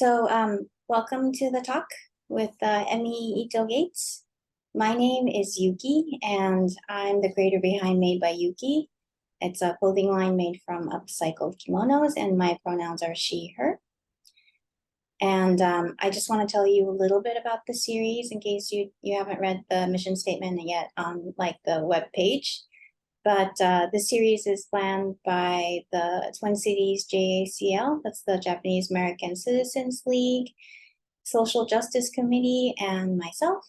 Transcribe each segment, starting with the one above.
Welcome to the talk with Emi Ito Gates. My name is Yuki, and I'm the creator behind Made by Yuki. It's a clothing line made from upcycled kimonos, and my pronouns are she, her. And I just want to tell you a little bit about the series in case you haven't read the mission statement yet on the web page. But the series is planned by the Twin Cities JACL, that's the Japanese American Citizens League, Social Justice Committee, and myself.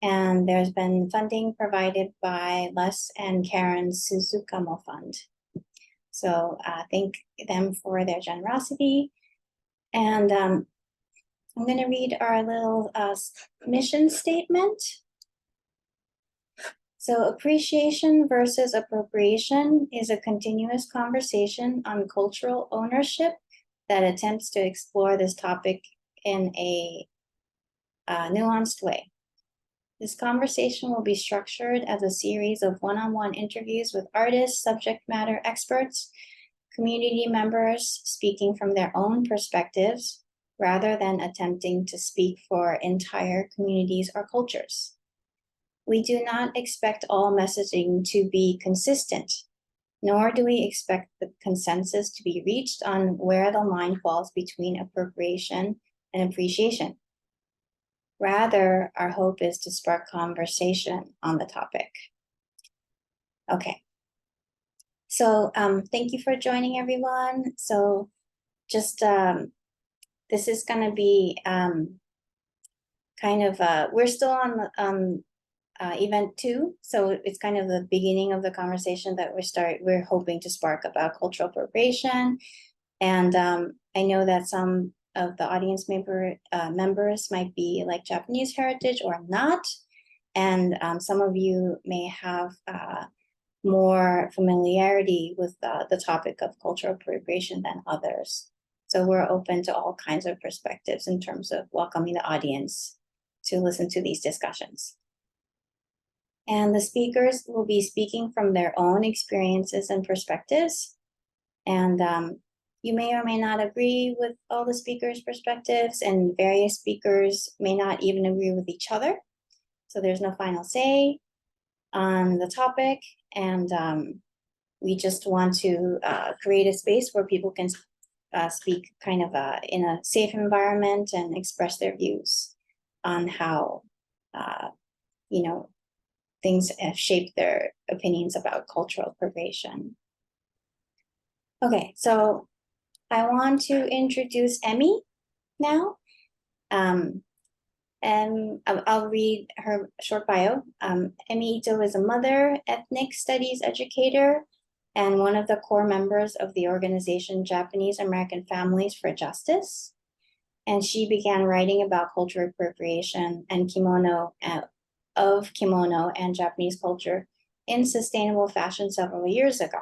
And there's been funding provided by Les and Karen's Suzukamo Fund. So thank them for their generosity. And I'm going to read our little mission statement. So appreciation versus appropriation is a continuous conversation on cultural ownership that attempts to explore this topic in a nuanced way. This conversation will be structured as a series of one-on-one interviews with artists, subject matter experts, community members speaking from their own perspectives, rather than attempting to speak for entire communities or cultures. We do not expect all messaging to be consistent, nor do we expect the consensus to be reached on where the line falls between appropriation and appreciation. Rather, our hope is to spark conversation on the topic. Okay. So thank you for joining, everyone. So just this is going to be we're still on event 2, so it's kind of the beginning of the conversation that we're hoping to spark about cultural appropriation. And I know that some of the audience members might be like Japanese heritage or not, and some of you may have more familiarity with the topic of cultural appropriation than others. So we're open to all kinds of perspectives in terms of welcoming the audience to listen to these discussions. And the speakers will be speaking from their own experiences and perspectives. And you may or may not agree with all the speakers' perspectives, and various speakers may not even agree with each other. So there's no final say on the topic. And we just want to create a space where people can speak kind of in a safe environment and express their views on how, things have shaped their opinions about cultural appropriation. Okay, so I want to introduce Emi now. And I'll read her short bio. Emi Ito is a mother, ethnic studies educator, and one of the core members of the organization Japanese American Families for Justice. And she began writing about cultural appropriation and kimono and Japanese culture in sustainable fashion several years ago.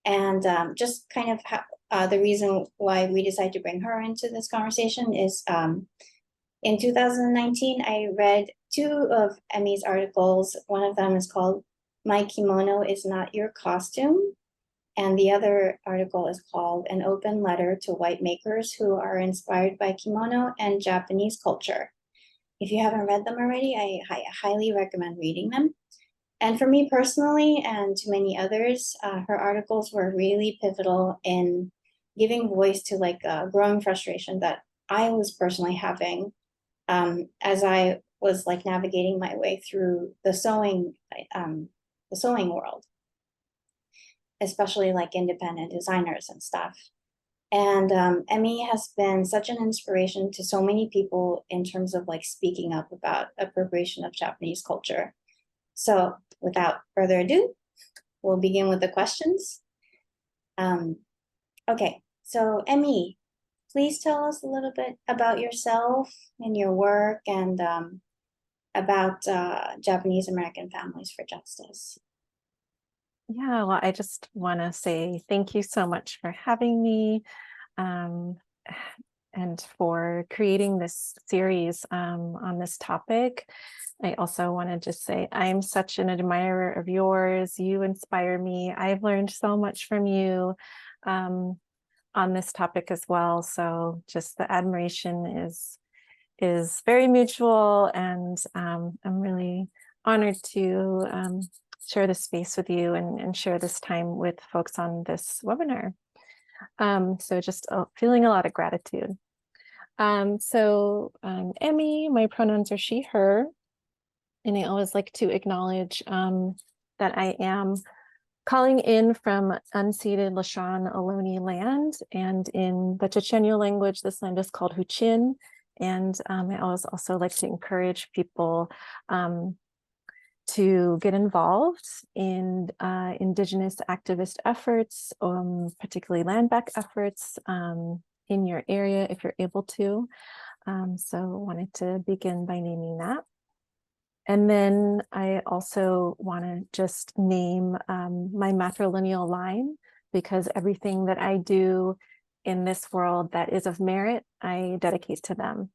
And just kind of the reason why we decided to bring her into this conversation is in 2019, I read 2 of Emi's articles. One of them is called "My Kimono is Not Your Costume," and the other article is called "An Open Letter to White Makers Who Are Inspired by Kimono and Japanese Culture." If you haven't read them already, I highly recommend reading them. And for me personally, and to many others, her articles were really pivotal in giving voice to a growing frustration that I was personally having as I was navigating my way through the sewing world, especially independent designers and stuff. And Emi has been such an inspiration to so many people in terms of speaking up about appropriation of Japanese culture. So without further ado, we'll begin with the questions. Okay, so Emi, please tell us a little bit about yourself and your work and about Japanese American Families for Justice. Yeah, well, I just want to say thank you so much for having me and for creating this series on this topic. I also want to just say I'm such an admirer of yours. You inspire me. I've learned so much from you on on this topic as well. So just the admiration is very mutual, and I'm really honored to share this space with you and share this time with folks on this webinar. So just feeling a lot of gratitude. Emi, my pronouns are she, her, and I always like to acknowledge that I am calling in from unceded Lashan Ohlone land, and in the Chochenyo language, this land is called Huchin. And I always also like to encourage people to get involved in Indigenous activist efforts, particularly land back efforts in your area if you're able to. So wanted to begin by naming that. And then I also want to just name my matrilineal line, because everything that I do in this world that is of merit, I dedicate to them.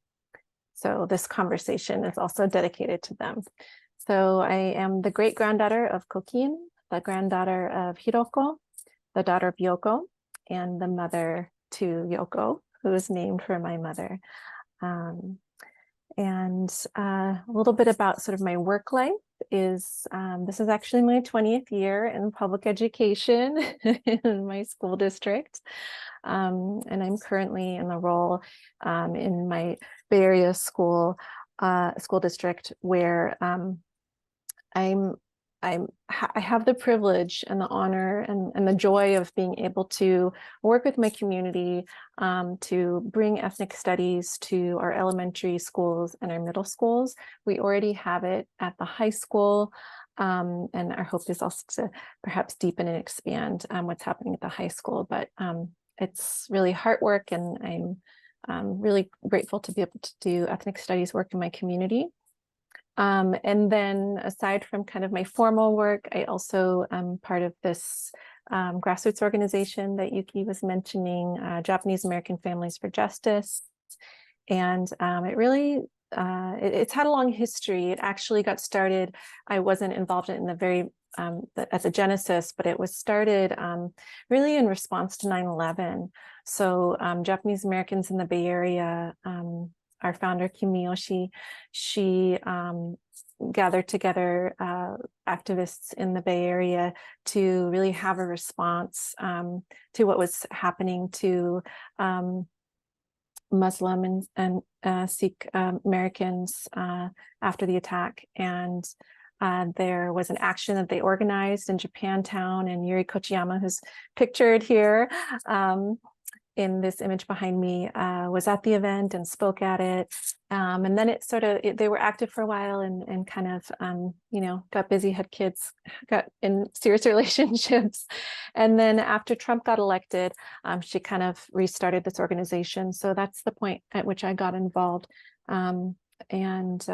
So this conversation is also dedicated to them. So I am the great granddaughter of Kokin, the granddaughter of Hiroko, the daughter of Yoko, and the mother to Yoko, who is named for my mother. And a little bit about sort of my work life is, this is actually my 20th year in public education in my school district. And I'm currently in the role in my Bay Area school district where I have the privilege and the honor and the joy of being able to work with my community to bring ethnic studies to our elementary schools and our middle schools. We already have it at the high school, and our hope is also to perhaps deepen and expand what's happening at the high school. But it's really hard work, and I'm really grateful to be able to do ethnic studies work in my community. And then aside from kind of my formal work, I also am part of this grassroots organization that Yuki was mentioning, Japanese American Families for Justice. And it really, it's had a long history. It actually got started, I wasn't involved in the very, as a genesis, but it was started really in response to 9/11. So Japanese Americans in the Bay Area, our founder, Kimiyoshi, she gathered together activists in the Bay Area to really have a response to what was happening to Muslim and Sikh Americans after the attack. And there was an action that they organized in Japantown, and Yuri Kochiyama, who's pictured here in this image behind me, was at the event and spoke at it. And then it sort of, they were active for a while and kind of, you know, got busy, had kids, got in serious relationships. And then after Trump got elected, she kind of restarted this organization. So that's the point at which I got involved. And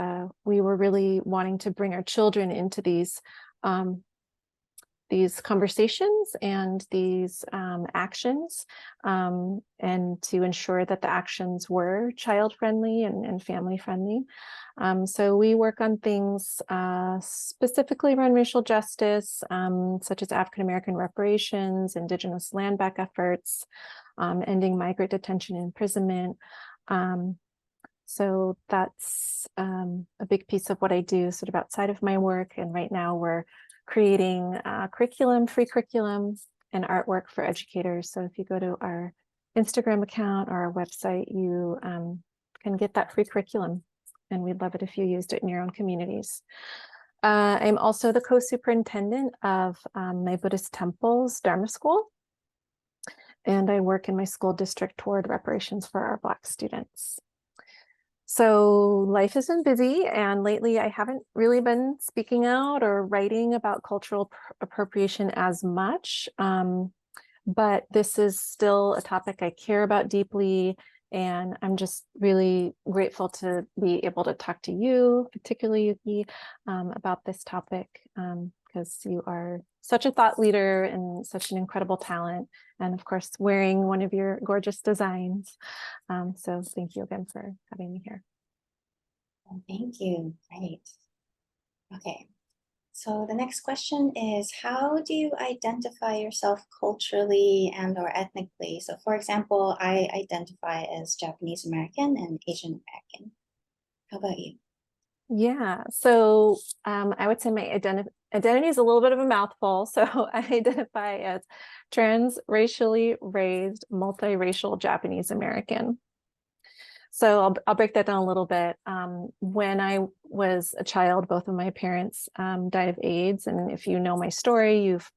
we were really wanting to bring our children into these conversations and these actions, and to ensure that the actions were child-friendly and family-friendly. So we work on things specifically around racial justice, such as African-American reparations, Indigenous land back efforts, ending migrant detention and imprisonment. So that's a big piece of what I do sort of outside of my work. And right now we're creating curriculum, free curriculum, and artwork for educators. So if you go to our Instagram account or our website, you can get that free curriculum. And we'd love it if you used it in your own communities. I'm also the co-superintendent of my Buddhist temple's Dharma School. And I work in my school district toward reparations for our Black students. So life has been busy, and lately I haven't really been speaking out or writing about cultural appropriation as much, but this is still a topic I care about deeply, and I'm just really grateful to be able to talk to you, particularly Yuki, about this topic, because you are such a thought leader and such an incredible talent, and of course wearing one of your gorgeous designs. So thank you again for having me here. Thank you. Great. Okay. So the next question is, how do you identify yourself culturally and or ethnically? So for example, I identify as Japanese American and Asian American. How about you? Yeah, so I would say my identity is a little bit of a mouthful. So I identify as trans-racially raised, multiracial Japanese American. So I'll break that down a little bit. When I was a child, both of my parents died of AIDS. And if you know my story, you've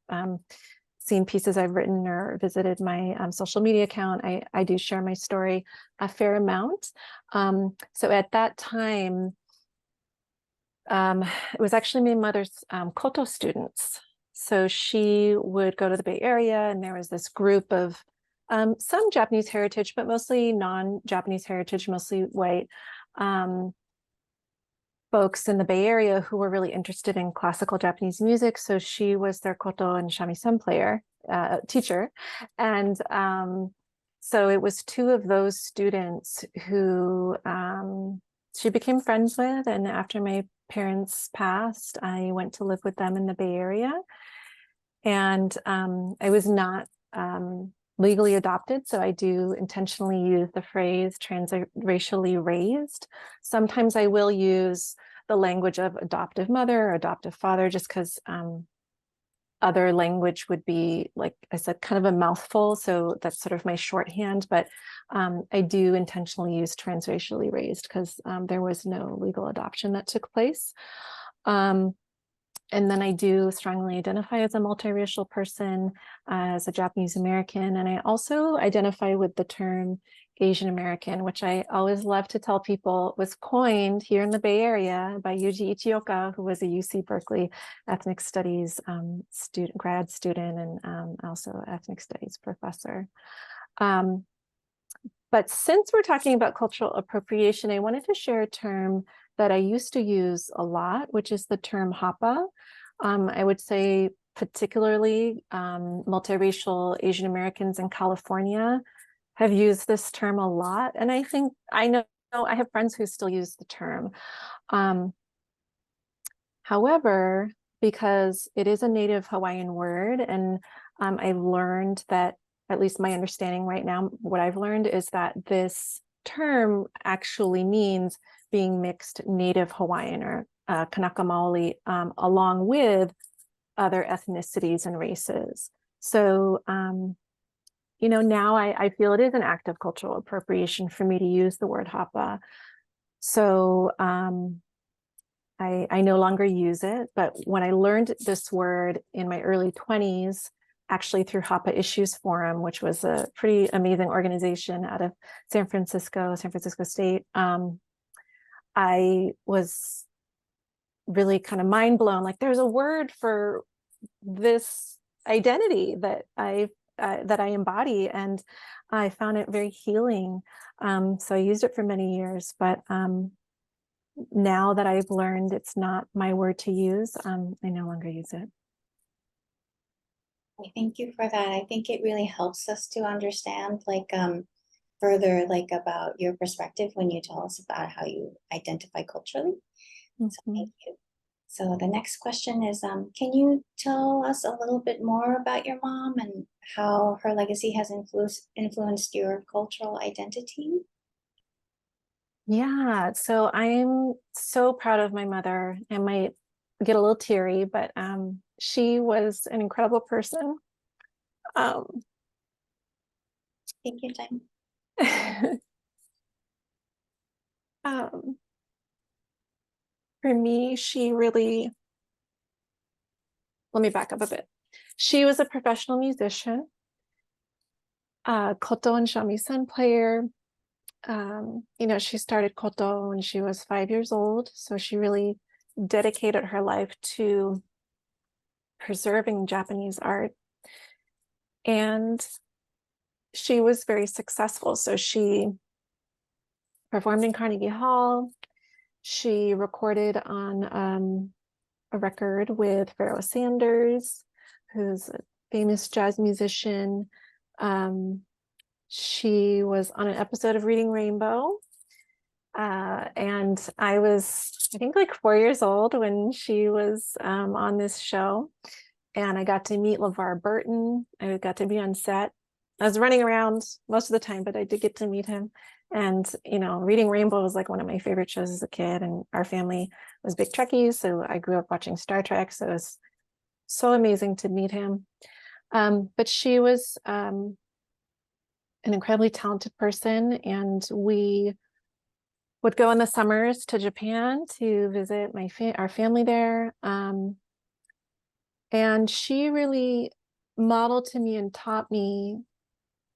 seen pieces I've written or visited my social media account. I do share my story a fair amount. So at that time, it was actually my mother's koto students. So she would go to the Bay Area, and there was this group of some Japanese heritage, but mostly non-Japanese heritage, mostly white folks in the Bay Area who were really interested in classical Japanese music. So she was their koto and shamisen player, teacher. And so it was two of those students who she became friends with. And after my parents passed, I went to live with them in the Bay Area. And I was not legally adopted, so I do intentionally use the phrase transracially raised. Sometimes I will use the language of adoptive mother or adoptive father, just because other language would be, like I said, kind of a mouthful. So that's sort of my shorthand, but I do intentionally use transracially raised because there was no legal adoption that took place. And then I do strongly identify as a multiracial person, as a Japanese American. And I also identify with the term Asian American, which I always love to tell people was coined here in the Bay Area by Yuji Ichioka, who was a UC Berkeley ethnic studies grad student, and also ethnic studies professor. But since we're talking about cultural appropriation, I wanted to share a term that I used to use a lot, which is the term hapa. I would say particularly multiracial Asian Americans in California have used this term a lot. And I think, I know I have friends who still use the term. However, because it is a native Hawaiian word, and I've learned that, at least my understanding right now, what I've learned is that this term actually means being mixed native Hawaiian or Kanaka Maoli, along with other ethnicities and races. So, now I feel it is an act of cultural appropriation for me to use the word hapa. So I no longer use it, but when I learned this word in my early 20s, actually through Hapa Issues Forum, which was a pretty amazing organization out of San Francisco State, I was really kind of mind blown. Like, there's a word for this identity that I embody, and I found it very healing. So I used it for many years, but now that I've learned it's not my word to use, I no longer use it. Thank you for that. I think it really helps us to understand further about your perspective when you tell us about how you identify culturally. So thank you. So the next question is, can you tell us a little bit more about your mom and how her legacy has influenced your cultural identity? Yeah, so I'm so proud of my mother. I might get a little teary, but she was an incredible person. Take your time. For me, let me back up a bit. She was a professional musician, koto and shamisen player. She started koto when she was 5 years old. So she really dedicated her life to preserving Japanese art. And she was very successful. So she performed in Carnegie Hall. She recorded on a record with Pharoah Sanders, who's a famous jazz musician. She was on an episode of Reading Rainbow. And I was, I think, like 4 years old when she was on this show. And I got to meet LeVar Burton. I got to be on set. I was running around most of the time, but I did get to meet him. And, you know, Reading Rainbow was like one of my favorite shows as a kid. And our family was big Trekkies. So I grew up watching Star Trek. So it was so amazing to meet him. But she was an incredibly talented person. And we would go in the summers to Japan to visit our family there. And she really modeled to me and taught me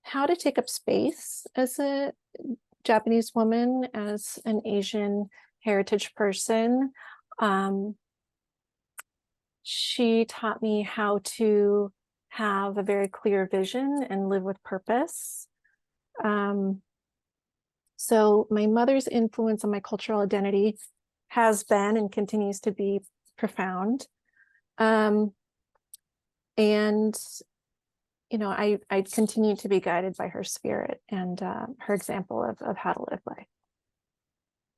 how to take up space as a Japanese woman, as an Asian heritage person. She taught me how to have a very clear vision and live with purpose. So my mother's influence on my cultural identity has been and continues to be profound. And, you know, I continue to be guided by her spirit and her example of how to live life.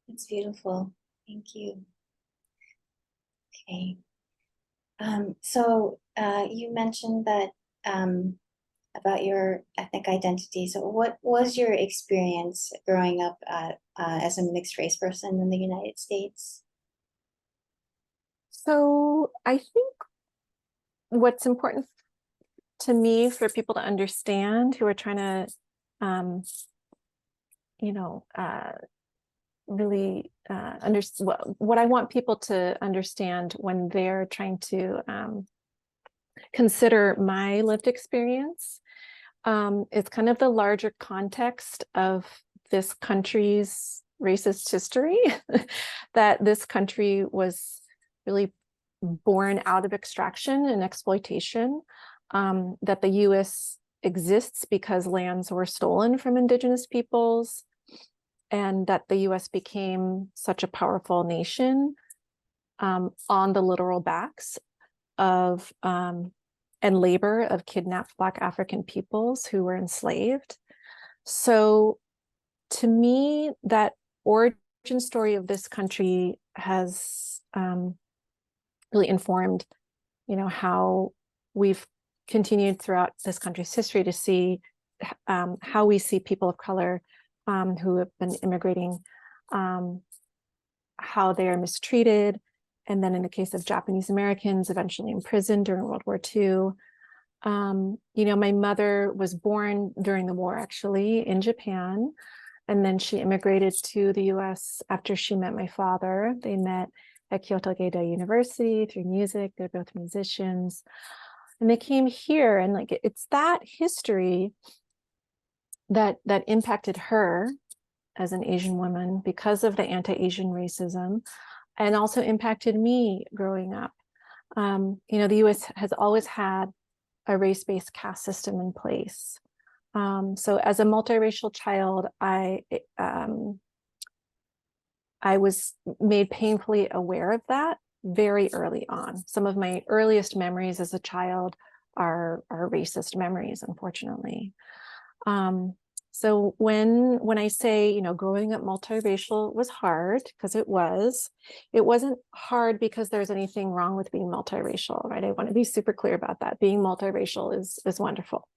It's beautiful. Thank you. Okay. So you mentioned that about your ethnic identity. So what was your experience growing up as a mixed race person in the United States? So I think what's important to me for people to understand who are trying to, you know, really understand what I want people to understand when they're trying to consider my lived experience. It's kind of the larger context of this country's racist history, that this country was really born out of extraction and exploitation, that the US exists because lands were stolen from indigenous peoples, and that the US became such a powerful nation on the literal backs of and labor of kidnapped Black African peoples who were enslaved. So to me, that origin story of this country has really informed, you know, how we've continued throughout this country's history to see how we see people of color who have been immigrating, how they are mistreated. And then in the case of Japanese Americans, eventually imprisoned during World War II. You know, my mother was born during the war, actually, in Japan. And then she immigrated to the US after she met my father. They met at Kyoto Geisha University through music. They're both musicians. And they came here, and like it's that history that impacted her as an Asian woman because of the anti-Asian racism, and also impacted me growing up. You know, the US has always had a race-based caste system in place. So as a multiracial child, I was made painfully aware of that very early on. Some of my earliest memories as a child are racist memories, unfortunately. So when I say, you know, growing up multiracial was hard, because it wasn't hard because there's anything wrong with being multiracial, right? I want to be super clear about that. Being multiracial is wonderful.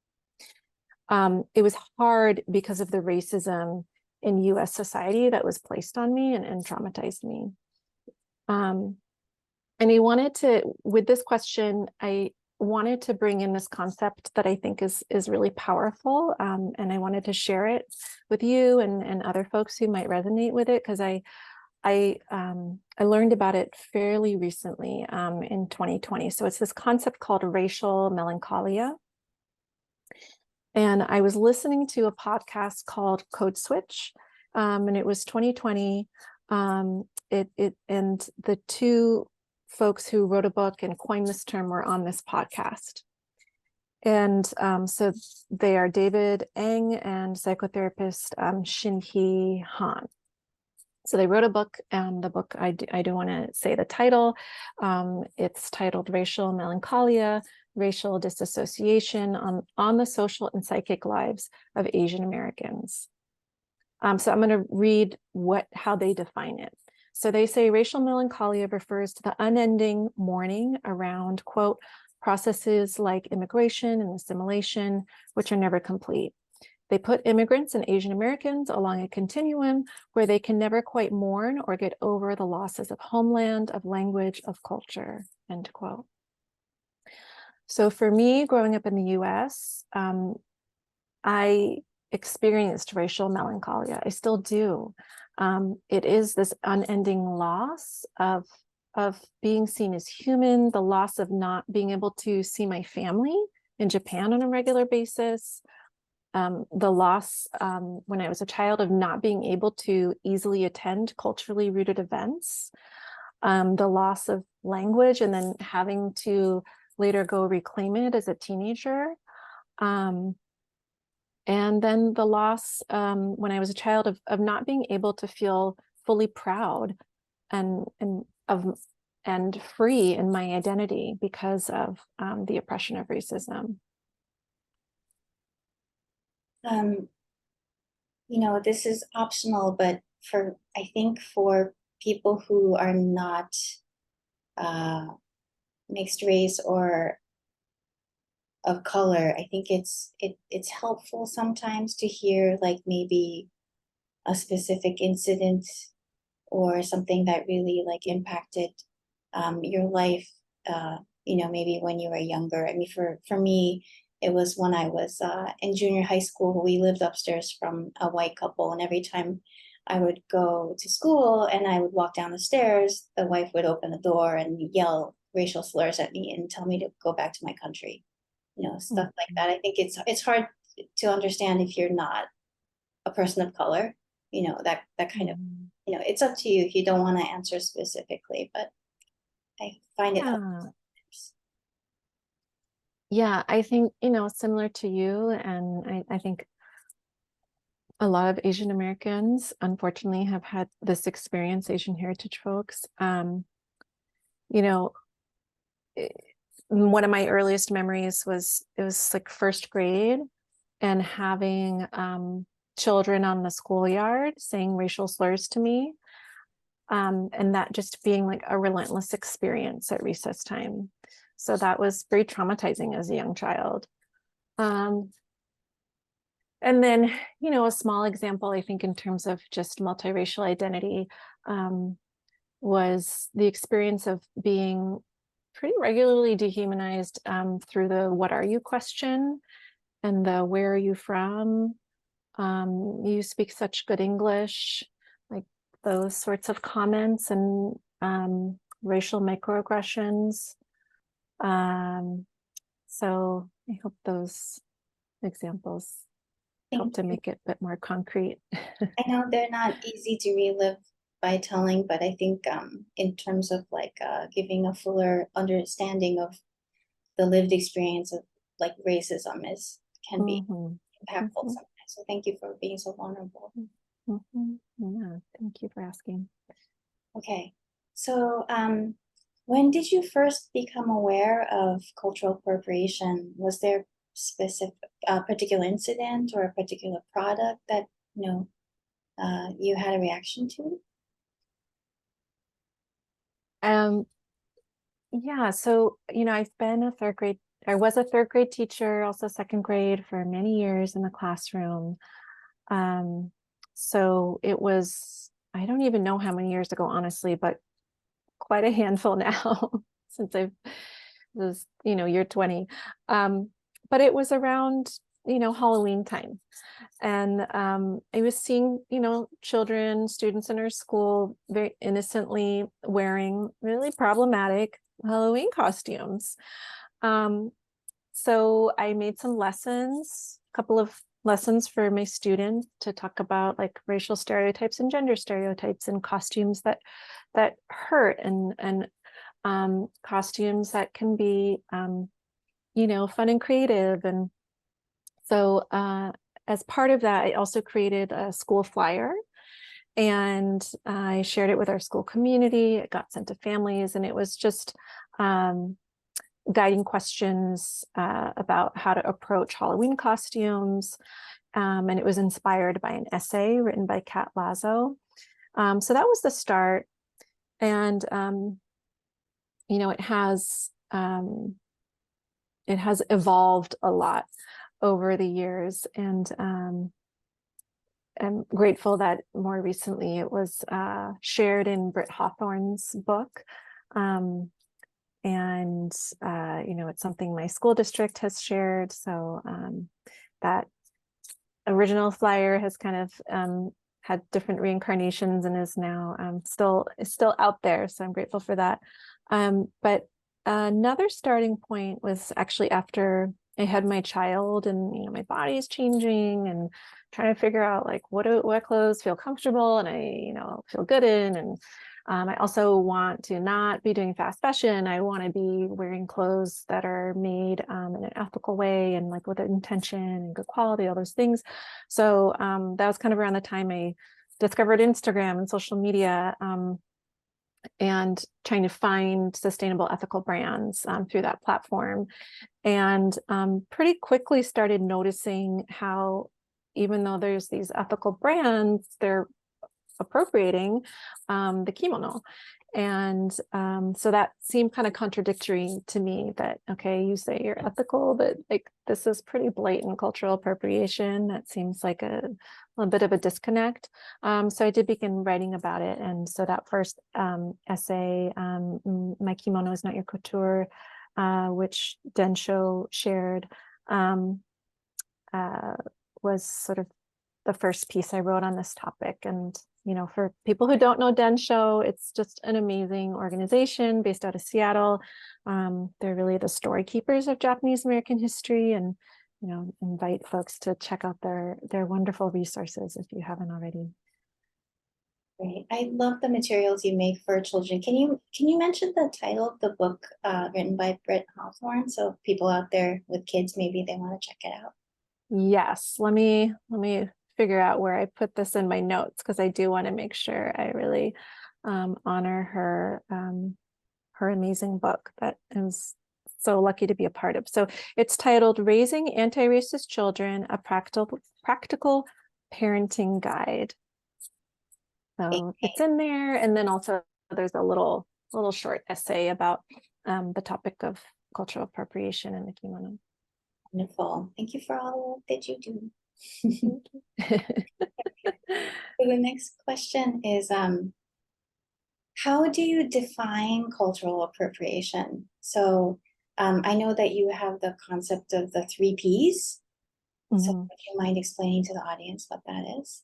It was hard because of the racism in US society that was placed on me and traumatized me. And I wanted to, with this question, I wanted to bring in this concept that I think is really powerful. And I wanted to share it with you and other folks who might resonate with it, because I learned about it fairly recently in 2020. So it's this concept called racial melancholia. And I was listening to a podcast called Code Switch, and it was 2020. And the two folks who wrote a book and coined this term were on this podcast. And so they are David Eng and psychotherapist Shin-Hee Han. So they wrote a book, and the book, I do want to say the title. It's titled Racial Melancholia, Racial Disassociation on the Social and Psychic Lives of Asian Americans. So I'm going to read how they define it. So they say racial melancholia refers to the unending mourning around, quote, processes like immigration and assimilation, which are never complete. They put immigrants and Asian Americans along a continuum where they can never quite mourn or get over the losses of homeland, of language, of culture, end quote. So for me, growing up in the US, I experienced racial melancholia. I still do. It is this unending loss of being seen as human, the loss of not being able to see my family in Japan on a regular basis, the loss when I was a child of not being able to easily attend culturally rooted events, the loss of language and then having to later go reclaim it as a teenager. And then the loss when I was a child of not being able to feel fully proud and free in my identity because of the oppression of racism. This is optional, but I think for people who are not mixed race or of color, I think it's helpful sometimes to hear like maybe a specific incident or something that really like impacted your life, maybe when you were younger. I mean, for me, it was when I was in junior high school. We lived upstairs from a white couple, and every time I would go to school and I would walk down the stairs, the wife would open the door and yell racial slurs at me and tell me to go back to my country, stuff like that. I think it's hard to understand if you're not a person of color, that kind of, it's up to you if you don't want to answer specifically, but I find it helpful. Yeah, I think, similar to you, and I think a lot of Asian Americans, unfortunately, have had this experience, Asian heritage folks. One of my earliest memories was, it was like first grade, and having children on the schoolyard saying racial slurs to me. And that just being like a relentless experience at recess time. So that was very traumatizing as a young child. And then, a small example, I think, in terms of just multiracial identity, was the experience of being pretty regularly dehumanized through the "what are you" question and the "where are you from?" You speak such good English, like those sorts of comments, and racial microaggressions. So I hope those examples help to make it a bit more concrete. I know they're not easy to relive by telling, but I think in terms of like giving a fuller understanding of the lived experience of like racism can be impactful sometimes. So thank you for being so vulnerable. Yeah, thank you for asking. Okay, so when did you first become aware of cultural appropriation? Was there specific particular incident or a particular product that you had a reaction to? Yeah, so I've been I was a third grade teacher, also second grade, for many years in the classroom. So it was, I don't even know how many years ago, honestly, but quite a handful now since year 20. But it was around, Halloween time. And I was seeing, children, students in our school very innocently wearing really problematic Halloween costumes. So I made some lessons, a couple of lessons for my students to talk about like racial stereotypes and gender stereotypes and costumes that hurt, and costumes that can be fun and creative. And so as part of that, I also created a school flyer, and I shared it with our school community. It got sent to families, and it was just guiding questions about how to approach Halloween costumes, and it was inspired by an essay written by Kat Lazo. So that was the start. And, you know, it has evolved a lot over the years. And I'm grateful that more recently it was shared in Britt Hawthorne's book. And, you know, it's something my school district has shared. So that original flyer has kind of had different reincarnations and is now still out there. So I'm grateful for that. But another starting point was actually after I had my child, and you know, my body is changing and trying to figure out like what clothes feel comfortable and I, you know, feel good in. And I also want to not be doing fast fashion. I want to be wearing clothes that are made in an ethical way and like with intention and good quality, all those things. So that was kind of around the time I discovered Instagram and social media, and trying to find sustainable ethical brands through that platform. And pretty quickly started noticing how, even though there's these ethical brands, they're appropriating the kimono. And so that seemed kind of contradictory to me, that, okay, you say you're ethical, but like this is pretty blatant cultural appropriation. That seems like a bit of a disconnect. So I did begin writing about it. And so that first essay, My Kimono is Not Your Couture, which Densho shared, was sort of the first piece I wrote on this topic. And you know, for people who don't know Densho, it's just an amazing organization based out of Seattle. They're really the story keepers of Japanese American history, and you know, invite folks to check out their wonderful resources if you haven't already. Great. I love the materials you make for children. Can you mention the title of the book written by Britt Hawthorne, so people out there with kids, maybe they want to check it out? Yes, let me figure out where I put this in my notes, because I do want to make sure I really honor her her amazing book that I was so lucky to be a part of. So it's titled Raising Anti-Racist Children, a practical parenting guide. So it's in there, and then also there's a little short essay about the topic of cultural appropriation in the kimono. Wonderful. Thank you for all the work that you do. So the next question is, how do you define cultural appropriation? So I know that you have the concept of the 3 Ps. So would you mind explaining to the audience what that is?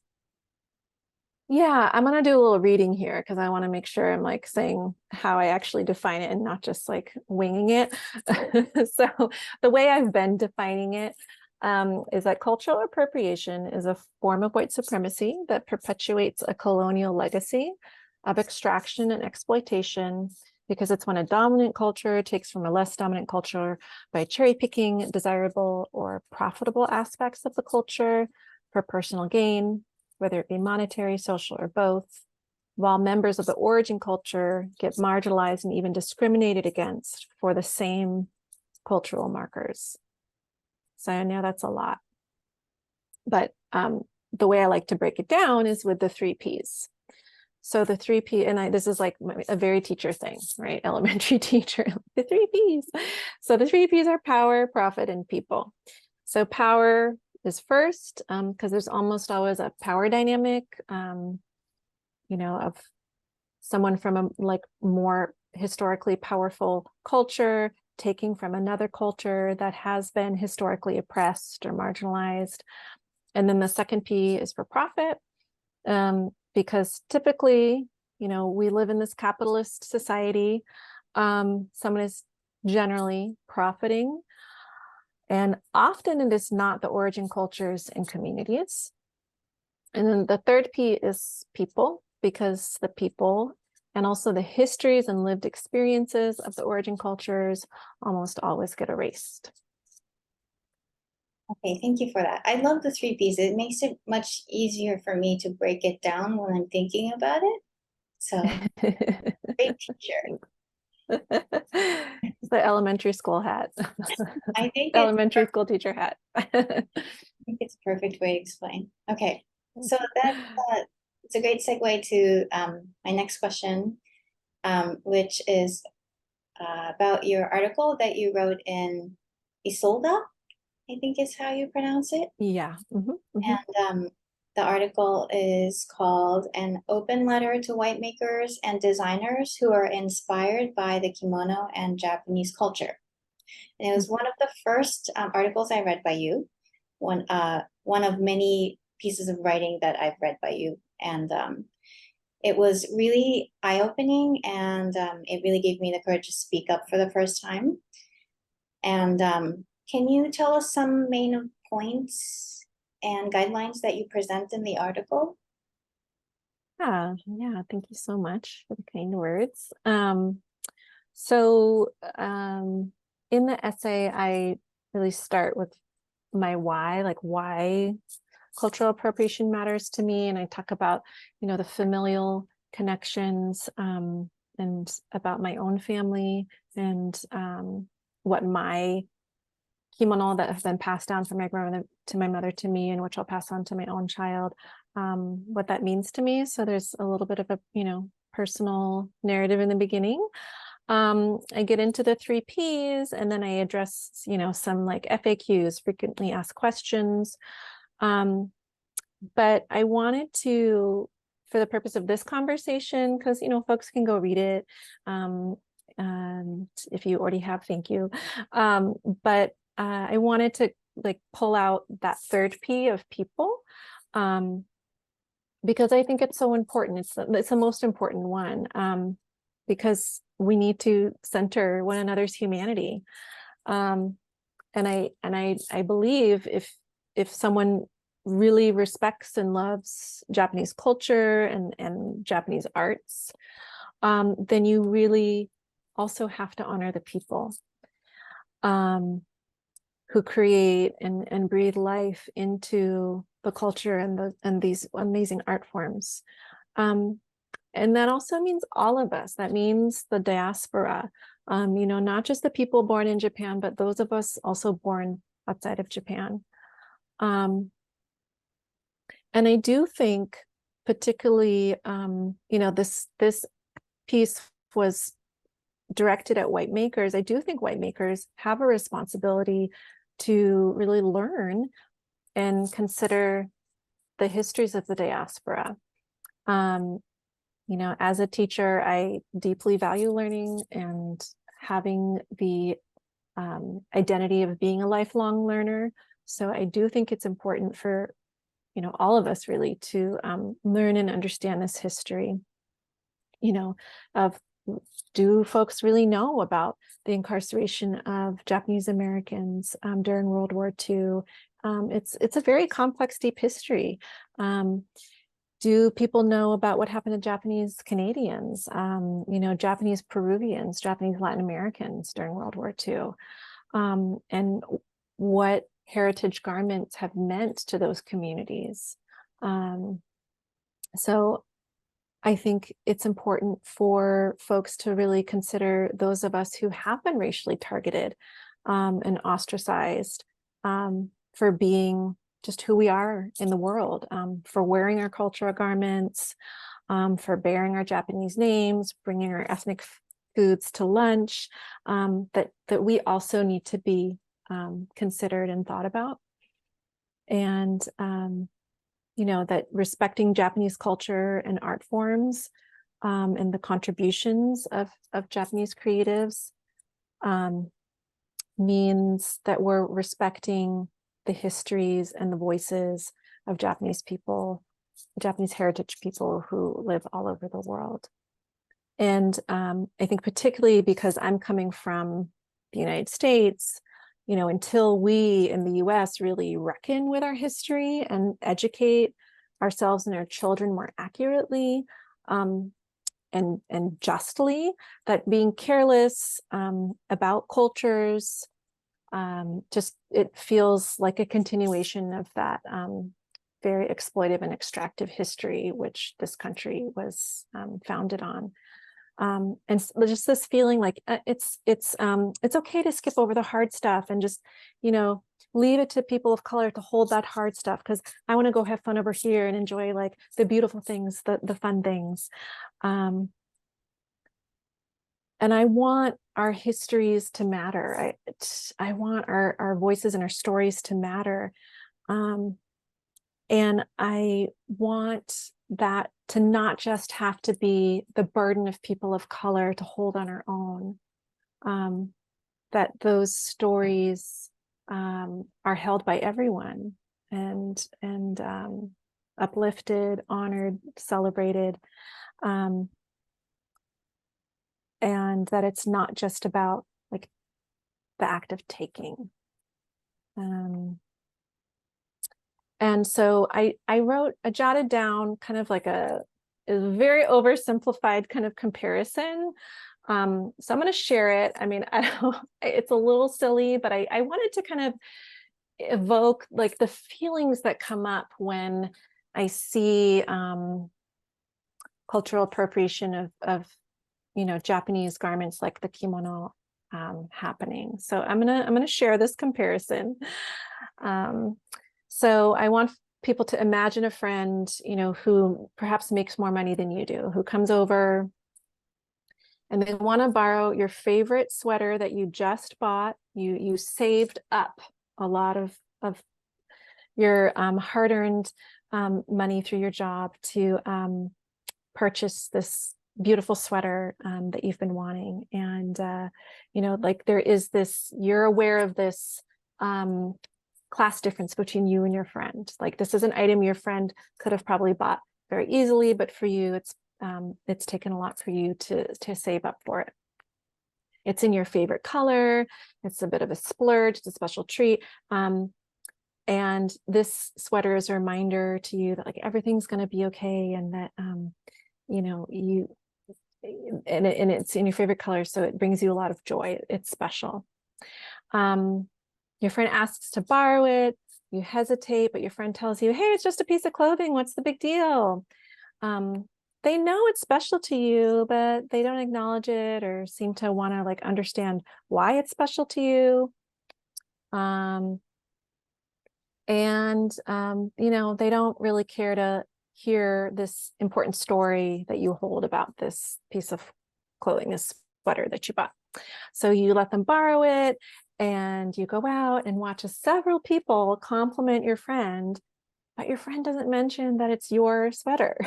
Yeah, I'm gonna do a little reading here because I want to make sure I'm like saying how I actually define it and not just like winging it. So the way I've been defining it is that cultural appropriation is a form of white supremacy that perpetuates a colonial legacy of extraction and exploitation, because it's when a dominant culture takes from a less dominant culture by cherry picking desirable or profitable aspects of the culture for personal gain, whether it be monetary, social, or both, while members of the origin culture get marginalized and even discriminated against for the same cultural markers. So I know that's a lot, but the way I like to break it down is with the 3 Ps. So the 3 P, and this is like a very teacher thing, right? Elementary teacher, the 3 Ps. So the 3 Ps are power, profit, and people. So power is first, because there's almost always a power dynamic, you know, of someone from a like more historically powerful culture taking from another culture that has been historically oppressed or marginalized. And then the second P is for profit, because typically, you know, we live in this capitalist society. Someone is generally profiting, and often it is not the origin cultures and communities. And then the third P is people, because the people and also the histories and lived experiences of the origin cultures almost always get erased. Okay, thank you for that. I love the 3 Ps. It makes it much easier for me to break it down when I'm thinking about it. So, great teacher. It's the elementary school hat. I think it's Elementary school teacher hat. think it's a perfect way to explain. Okay, so that's it's a great segue to my next question, which is about your article that you wrote in Isolda, I think is how you pronounce it. Yeah. And the article is called An Open Letter to White Makers and Designers Who Are Inspired by the Kimono and Japanese Culture. And it was one of the first articles I read by you, one of many pieces of writing that I've read by you. And it was really eye-opening, and it really gave me the courage to speak up for the first time. And can you tell us some main points and guidelines that you present in the article? Yeah, thank you so much for the kind words. So in the essay, I really start with my why, like why cultural appropriation matters to me. And I talk about, the familial connections and about my own family and what my kimono that have been passed down from my grandmother to my mother to me, and which I'll pass on to my own child, what that means to me. So there's a little bit of a, personal narrative in the beginning. I get into the 3 Ps, and then I address, some like FAQs, frequently asked questions. But I wanted to, for the purpose of this conversation, because, folks can go read it. And if you already have, thank you. But I wanted to like pull out that 3rd P of people, because I think it's so important. It's the most important one, because we need to center one another's humanity. And I believe if someone really respects and loves Japanese culture and Japanese arts, then you really also have to honor the people who create and breathe life into the culture and these amazing art forms. And that also means all of us. That means the diaspora, not just the people born in Japan, but those of us also born outside of Japan. And I do think particularly, this piece was directed at white makers. I do think white makers have a responsibility to really learn and consider the histories of the diaspora. As a teacher, I deeply value learning and having the identity of being a lifelong learner. So I do think it's important for, all of us really to learn and understand this history, of do folks really know about the incarceration of Japanese Americans during World War II? It's a very complex, deep history. Do people know about what happened to Japanese Canadians, Japanese Peruvians, Japanese Latin Americans during World War II? And what heritage garments have meant to those communities? So I think it's important for folks to really consider those of us who have been racially targeted and ostracized for being just who we are in the world, for wearing our cultural garments, for bearing our Japanese names, bringing our ethnic foods to lunch, that we also need to be considered and thought about. And that respecting Japanese culture and art forms and the contributions of Japanese creatives means that we're respecting the histories and the voices of Japanese people, Japanese heritage people who live all over the world. And I think particularly because I'm coming from the United States, until we in the US really reckon with our history and educate ourselves and our children more accurately and justly, that being careless about cultures, just it feels like a continuation of that very exploitive and extractive history which this country was founded on. And just this feeling like it's okay to skip over the hard stuff and just, leave it to people of color to hold that hard stuff, because I want to go have fun over here and enjoy like the beautiful things, the fun things. And I want our histories to matter. I want our voices and our stories to matter. And I want that to not just have to be the burden of people of color to hold on our own. That those stories are held by everyone and uplifted, honored, celebrated. And that it's not just about like the act of taking. And so I jotted down kind of like a very oversimplified kind of comparison. So I'm going to share it. I mean, it's a little silly, but I wanted to kind of evoke like the feelings that come up when I see cultural appropriation of Japanese garments like the kimono happening. So I'm gonna share this comparison. So I want people to imagine a friend, who perhaps makes more money than you do, who comes over and they want to borrow your favorite sweater that you just bought. You saved up a lot of your hard-earned money through your job to purchase this beautiful sweater that you've been wanting. And, like there is this, you're aware of this class difference between you and your friend. Like this is an item your friend could have probably bought very easily, but for you, it's taken a lot for you to save up for it. It's in your favorite color. It's a bit of a splurge. It's a special treat. And this sweater is a reminder to you that like everything's going to be okay, and that and it's in your favorite color, so it brings you a lot of joy. It's special. Your friend asks to borrow it. You hesitate, but your friend tells you, hey, it's just a piece of clothing. What's the big deal? They know it's special to you, but they don't acknowledge it or seem to want to like understand why it's special to you. They don't really care to hear this important story that you hold about this piece of clothing, this sweater that you bought. So you let them borrow it, and you go out and watch several people compliment your friend, but your friend doesn't mention that it's your sweater.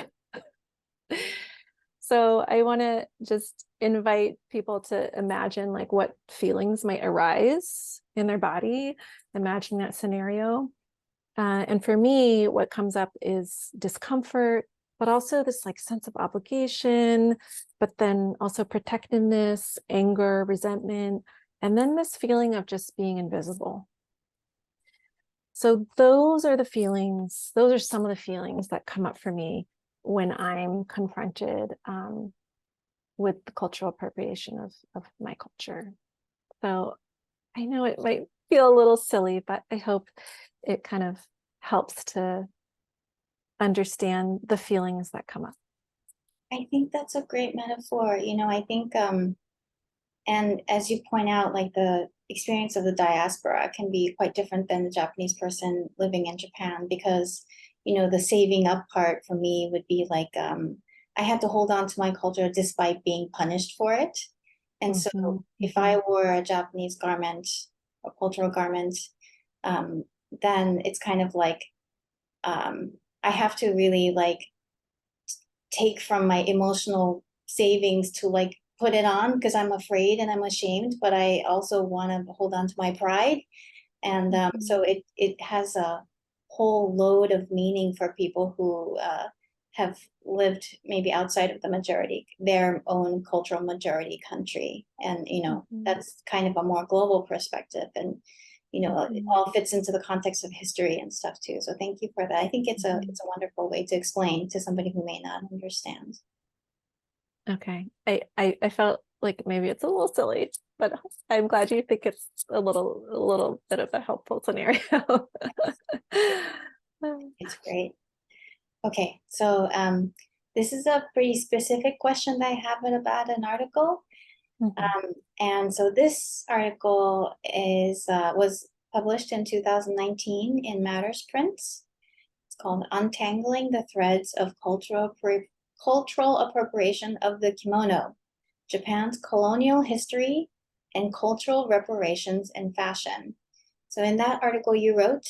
So I want to just invite people to imagine like what feelings might arise in their body. Imagine that scenario. And for me, what comes up is discomfort, but also this like sense of obligation, but then also protectiveness, anger, resentment, and then this feeling of just being invisible. So those are the feelings, those are some of the feelings that come up for me when I'm confronted with the cultural appropriation of my culture. So I know it might feel a little silly, but I hope it kind of helps to understand the feelings that come up. I think that's a great metaphor. I think, and as you point out, like the experience of the diaspora can be quite different than the Japanese person living in Japan, because, the saving up part for me would be like, I had to hold on to my culture despite being punished for it. And so if I wore a Japanese garment, a cultural garment, then it's kind of like, I have to really like take from my emotional savings to like put it on because I'm afraid and I'm ashamed, but I also want to hold on to my pride. And so it has a whole load of meaning for people who have lived maybe outside of their own cultural majority country. And, that's kind of a more global perspective. And, it all fits into the context of history and stuff too. So thank you for that. I think it's a wonderful way to explain to somebody who may not understand. Okay. I felt like maybe it's a little silly, but I'm glad you think it's a little bit of a helpful scenario. It's great. Okay, so this is a pretty specific question that I have about an article. And so this article was published in 2019 in Matters Prints. It's called Untangling the Threads of Cultural Appropriation of the Kimono, Japan's Colonial History and Cultural Reparations in Fashion. So in that article you wrote,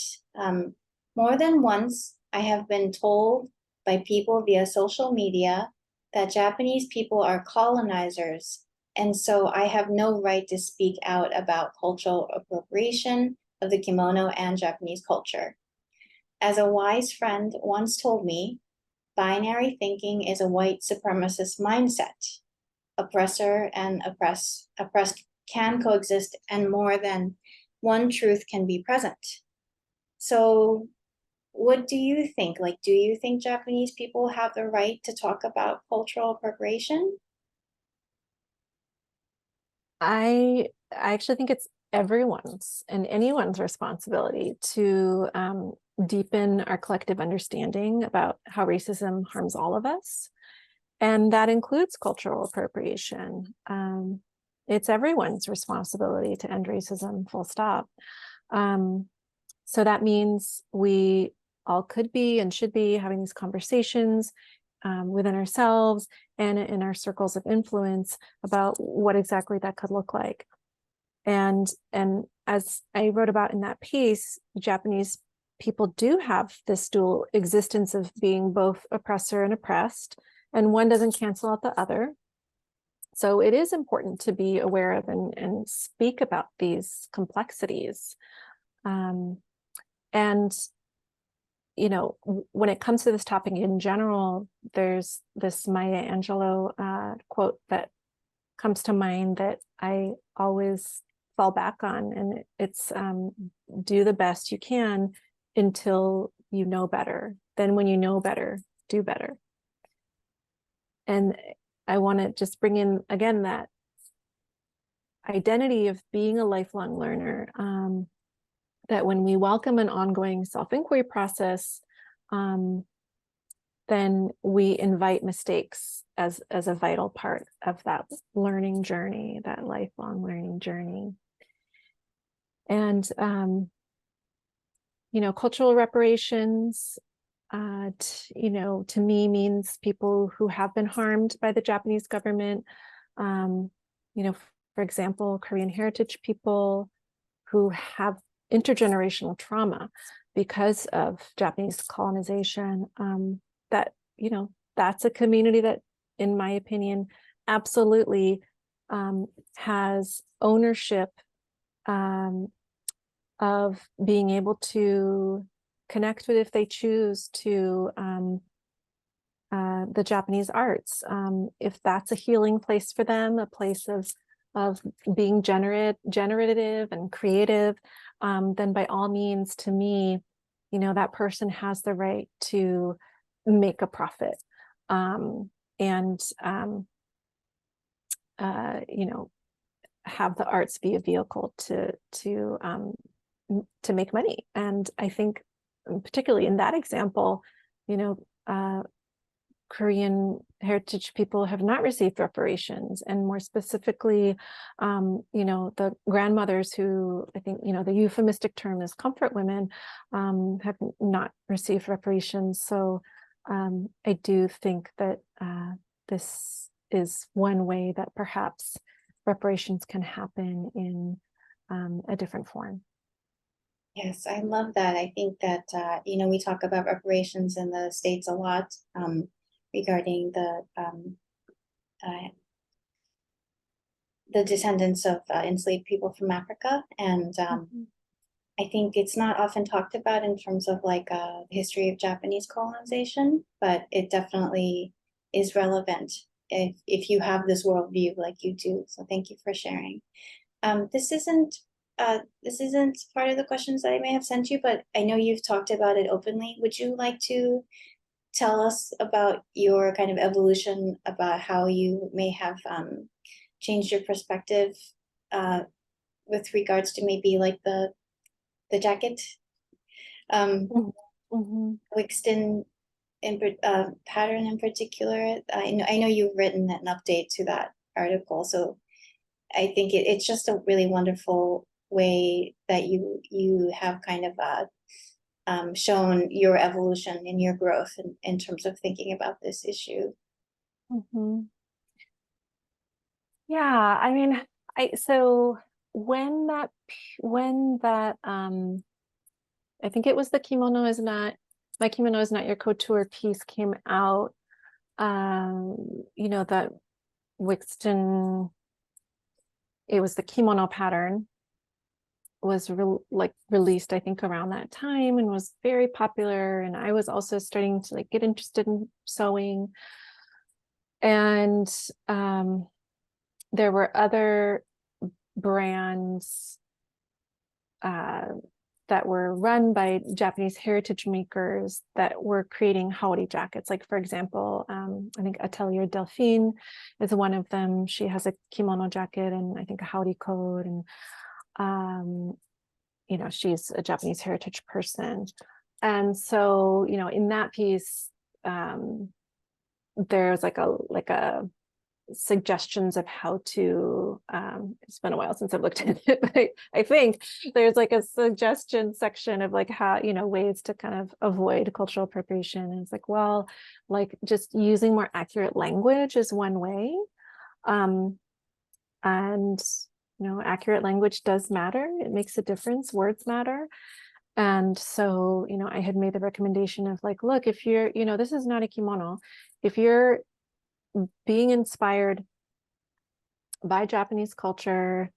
more than once I have been told by people via social media that Japanese people are colonizers, and so I have no right to speak out about cultural appropriation of the kimono and Japanese culture. As a wise friend once told me, binary thinking is a white supremacist mindset. Oppressor and oppressed can coexist, and more than one truth can be present. So what do you think? Like, do you think Japanese people have the right to talk about cultural appropriation? I actually think it's everyone's and anyone's responsibility to deepen our collective understanding about how racism harms all of us. And that includes cultural appropriation. It's everyone's responsibility to end racism, full stop. So that means we all could be and should be having these conversations within ourselves and in our circles of influence about what exactly that could look like. And as I wrote about in that piece, Japanese people do have this dual existence of being both oppressor and oppressed, and one doesn't cancel out the other. So it is important to be aware of and speak about these complexities. And you know, when it comes to this topic in general, there's this Maya Angelou quote that comes to mind that I always fall back on, and it's do the best you can until you know better. Then when you know better, do better. And I want to just bring in again that identity of being a lifelong learner, that when we welcome an ongoing self-inquiry process, then we invite mistakes as a vital part of that learning journey, that lifelong learning journey. And, you know, cultural reparations, to me means people who have been harmed by the Japanese government. For example, Korean heritage people who have intergenerational trauma because of Japanese colonization. That's a community that, in my opinion, absolutely has ownership of being able to connect with, if they choose to, the Japanese arts. If that's a healing place for them, a place of being generative and creative, then by all means, to me, that person has the right to make a profit, and have the arts be a vehicle to make money. And I think, particularly in that example, Korean heritage people have not received reparations, and more specifically, the grandmothers who, I think, the euphemistic term is comfort women, have not received reparations. So I do think that this is one way that perhaps reparations can happen in a different form. Yes, I love that. I think that, we talk about reparations in the States a lot, regarding the descendants of enslaved people from Africa. And I think it's not often talked about in terms of like the history of Japanese colonization, but it definitely is relevant if you have this worldview like you do. So thank you for sharing. This isn't part of the questions that I may have sent you, but I know you've talked about it openly. Would you like to tell us about your kind of evolution, about how you may have changed your perspective with regards to maybe like the jacket, Wixton pattern in particular? I know you've written an update to that article, so I think it's just a really wonderful way that you have kind of shown your evolution and your growth in terms of thinking about this issue. Mhm. Yeah, I mean, so when that I think it was the kimono is not my kimono is not your couture piece came out, that Wixton, it was the kimono pattern was released, I think, around that time, and was very popular. And I was also starting to get interested in sewing. And there were other brands that were run by Japanese heritage makers that were creating haori jackets. Like, for example, I think Atelier Delphine is one of them. She has a kimono jacket and I think a haori coat. And, she's a Japanese heritage person. And so, in that piece, there's like a suggestions of how to it's been a while since I've looked at it, but I think there's like a suggestion section of how ways to kind of avoid cultural appropriation. And it's well, just using more accurate language is one way, and accurate language does matter. It makes a difference. Words matter. And so I had made the recommendation of look, if you're this is not a kimono, if you're being inspired by Japanese culture,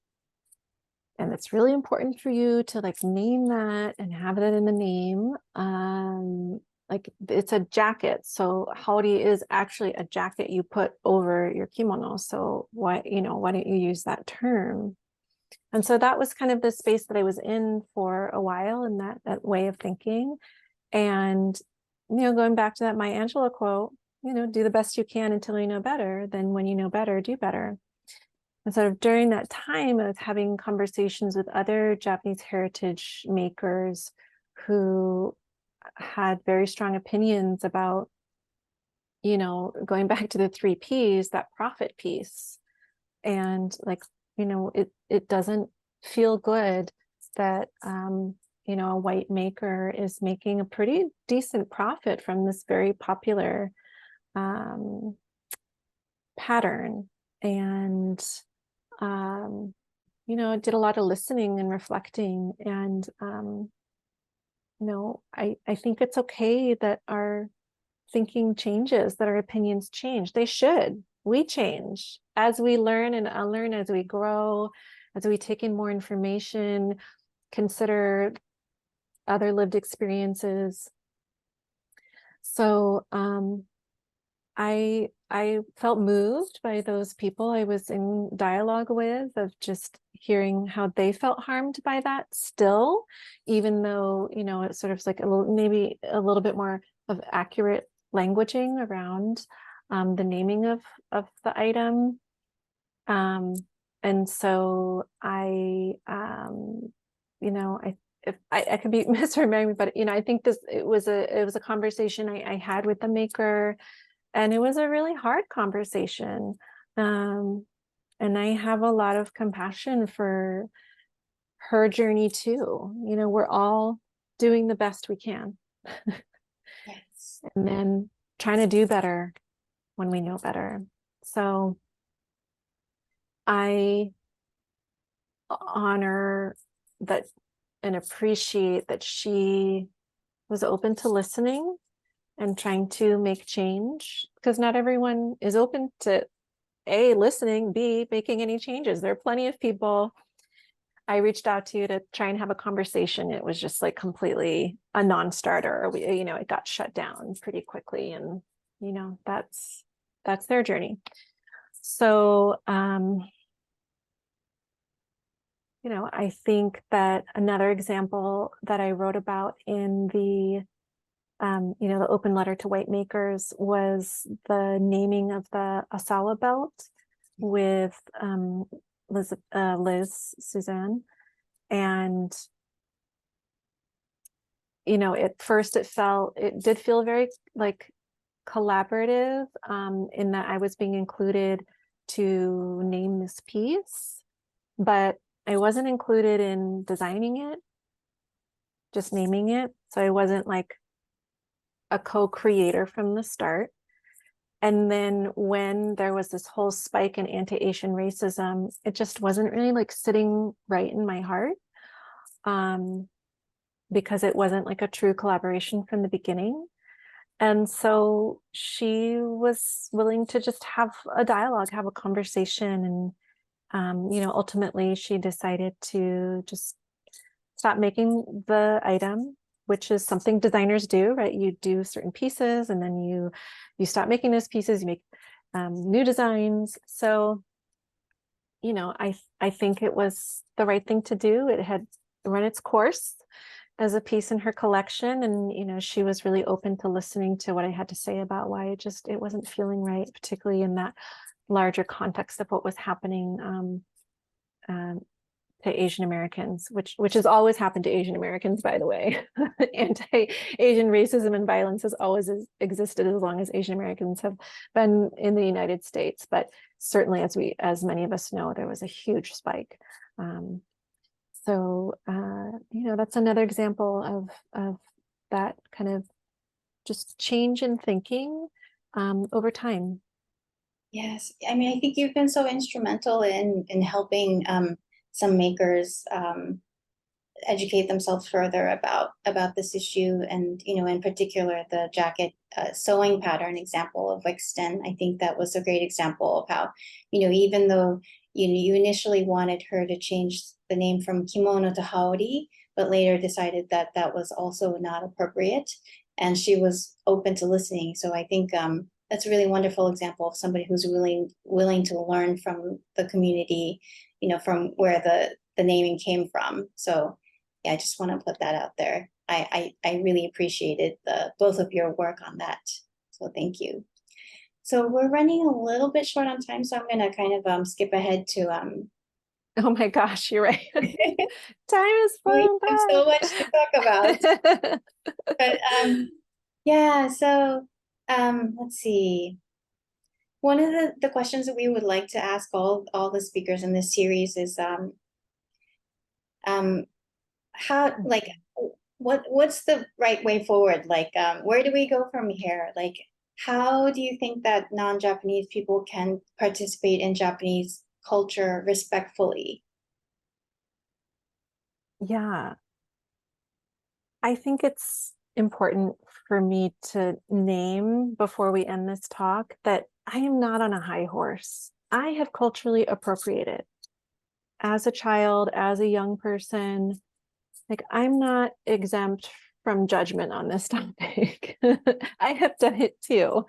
and it's really important for you to name that and have that in the name. It's a jacket, so haori is actually a jacket you put over your kimono. So why don't you use that term? And so that was kind of the space that I was in for a while, in that way of thinking. And going back to that Maya Angelou quote, do the best you can until you know better. Then when you know better, do better. And sort of during that time, I was having conversations with other Japanese heritage makers who had very strong opinions about, going back to the 3 Ps, that profit piece. And it doesn't feel good that, a white maker is making a pretty decent profit from this very popular pattern. And I did a lot of listening and reflecting, and I think it's okay that our thinking changes, that our opinions change. They should. We change as we learn and unlearn, as we grow, as we take in more information, consider other lived experiences. So I felt moved by those people I was in dialogue with, of just hearing how they felt harmed by that still, even though, it's sort of maybe a little bit more of accurate languaging around the naming of the item. And so I could be misremembering, but I think it was a conversation I had with the maker. And it was a really hard conversation. And I have a lot of compassion for her journey too. We're all doing the best we can. Yes. And then trying to do better when we know better. So I honor that and appreciate that she was open to listening and trying to make change, because not everyone is open to A, listening, B, making any changes. There are plenty of people I reached out to try and have a conversation. It was just completely a non-starter. It got shut down pretty quickly, and that's their journey. So I think that another example that I wrote about in the the open letter to white makers was the naming of the Asawa belt with Liz Suzanne. And at first it did feel very collaborative, in that I was being included to name this piece, but I wasn't included in designing it, just naming it. So I wasn't like a co-creator from the start. And then when there was this whole spike in anti-Asian racism, it just wasn't really like sitting right in my heart, because it wasn't like a true collaboration from the beginning. And so she was willing to just have a dialogue, have a conversation. And, ultimately she decided to just stop making the item, which is something designers do, right? You do certain pieces and then you stop making those pieces, you make new designs. So, I think it was the right thing to do. It had run its course as a piece in her collection. And, she was really open to listening to what I had to say about why it wasn't feeling right, particularly in that larger context of what was happening to Asian Americans, which has always happened to Asian Americans, by the way. Anti-Asian racism and violence has always existed as long as Asian Americans have been in the United States. But certainly, as many of us know, there was a huge spike. So that's another example of that kind of just change in thinking over time. Yes, I mean, I think you've been so instrumental in helping some makers educate themselves further about this issue, and in particular the jacket sewing pattern example of Wixton. I think that was a great example of how even though you initially wanted her to change the name from kimono to haori, but later decided that that was also not appropriate, and she was open to listening. So I think that's a really wonderful example of somebody who's willing to learn from the community, from where the naming came from. So yeah, I just want to put that out there. I really appreciated both of your work on that. So thank you. So we're running a little bit short on time, so I'm gonna kind of skip ahead to Oh my gosh, you're right. Time is we flying have by. so much to talk about. But yeah, so let's see. One of the questions that we would like to ask all the speakers in this series is how, like, what's the right way forward? Like, where do we go from here? Like, how do you think that non-Japanese people can participate in Japanese culture respectfully? Yeah, I think it's important for me to name before we end this talk that I am not on a high horse. I have culturally appropriated as a child, as a young person. Like, I'm not exempt from judgment on this topic. I have done it too.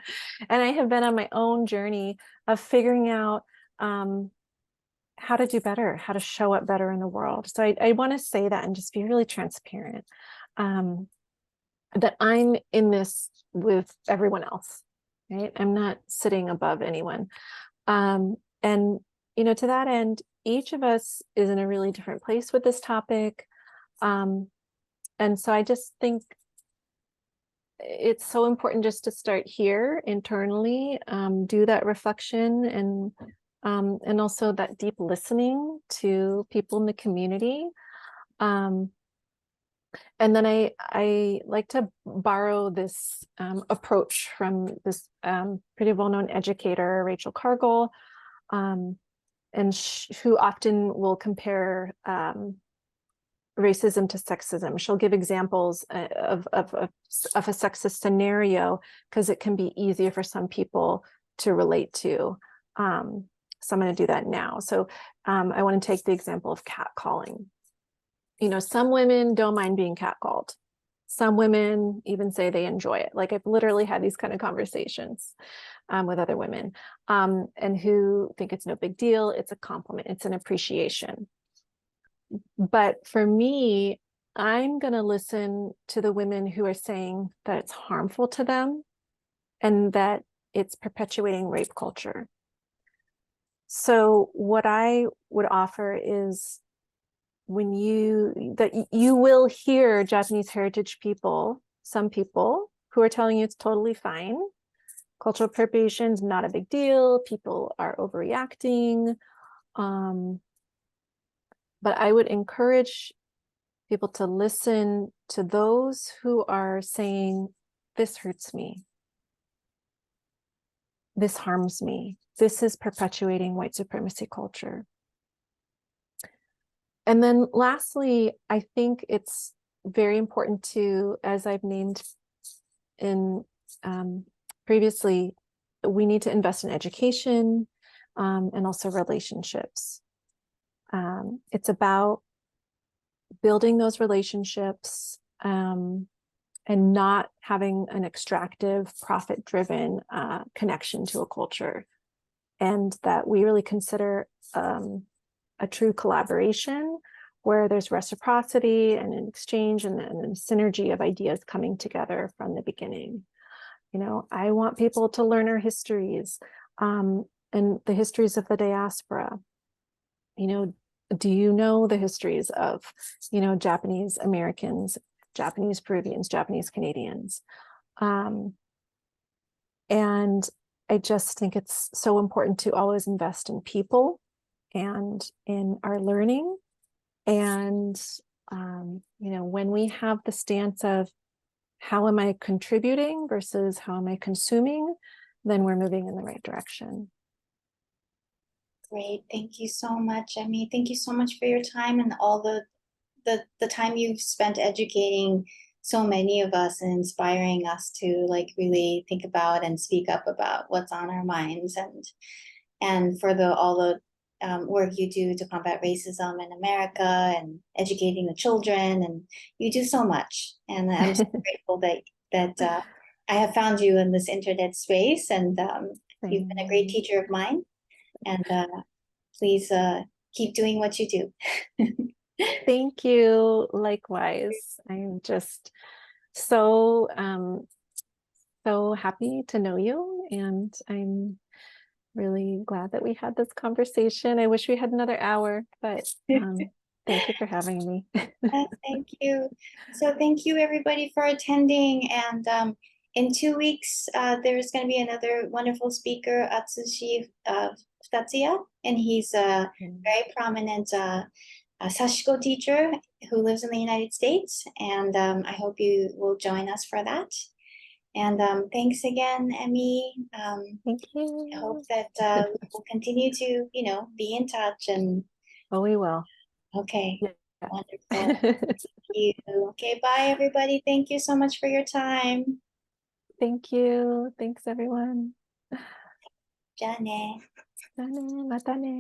And I have been on my own journey of figuring out how to do better, how to show up better in the world. So I want to say that and just be really transparent, that I'm in this with everyone else, right? I'm not sitting above anyone. And, to that end, each of us is in a really different place with this topic. And so I just think it's so important just to start here internally, do that reflection, and also that deep listening to people in the community. And then I like to borrow this approach from this pretty well-known educator, Rachel Cargill, and who often will compare racism to sexism. She'll give examples of a sexist scenario because it can be easier for some people to relate to. So I'm going to do that now. So I want to take the example of catcalling. Some women don't mind being catcalled. Some women even say they enjoy it. Like, I've literally had these kind of conversations with other women, and who think it's no big deal. It's a compliment. It's an appreciation. But for me, I'm going to listen to the women who are saying that it's harmful to them and that it's perpetuating rape culture. So what I would offer is, that you will hear Japanese heritage people, some people who are telling you it's totally fine. Cultural appropriation is not a big deal. People are overreacting. But I would encourage people to listen to those who are saying, this hurts me, this harms me, this is perpetuating white supremacy culture. And then lastly, I think it's very important to, as I've named in previously, we need to invest in education and also relationships. It's about building those relationships and not having an extractive, profit-driven connection to a culture. And that we really consider a true collaboration where there's reciprocity and an exchange and a synergy of ideas coming together from the beginning. You know, I want people to learn our histories and the histories of the diaspora. You know, do you know the histories of, you know, Japanese Americans, Japanese Peruvians, Japanese Canadians? And I just think it's so important to always invest in people and in our learning. And, you know, when we have the stance of how am I contributing versus how am I consuming, then we're moving in the right direction. Great. Thank you so much, Emi. Thank you so much for your time and all the time you've spent educating so many of us and inspiring us to like really think about and speak up about what's on our minds, and for all the work you do to combat racism in America and educating the children, and you do so much. And I'm so grateful that I have found you in this internet space, and you've been a great teacher of mine. And please keep doing what you do. Thank you. Likewise. I'm just so so happy to know you, and I'm really glad that we had this conversation. I wish we had another hour, but thank you for having me. Thank you. So thank you everybody for attending. And in 2 weeks, there's going to be another wonderful speaker, Atsushi Futatsuya, and he's a very prominent Sashiko teacher who lives in the United States. And I hope you will join us for that. And thanks again, Emi. Thank you. I hope that we'll continue to, you know, be in touch. And oh, we will. Okay. Yeah. Wonderful. Thank you. Okay, bye everybody. Thank you so much for your time. Thank you. Thanks everyone. じゃあね。またね。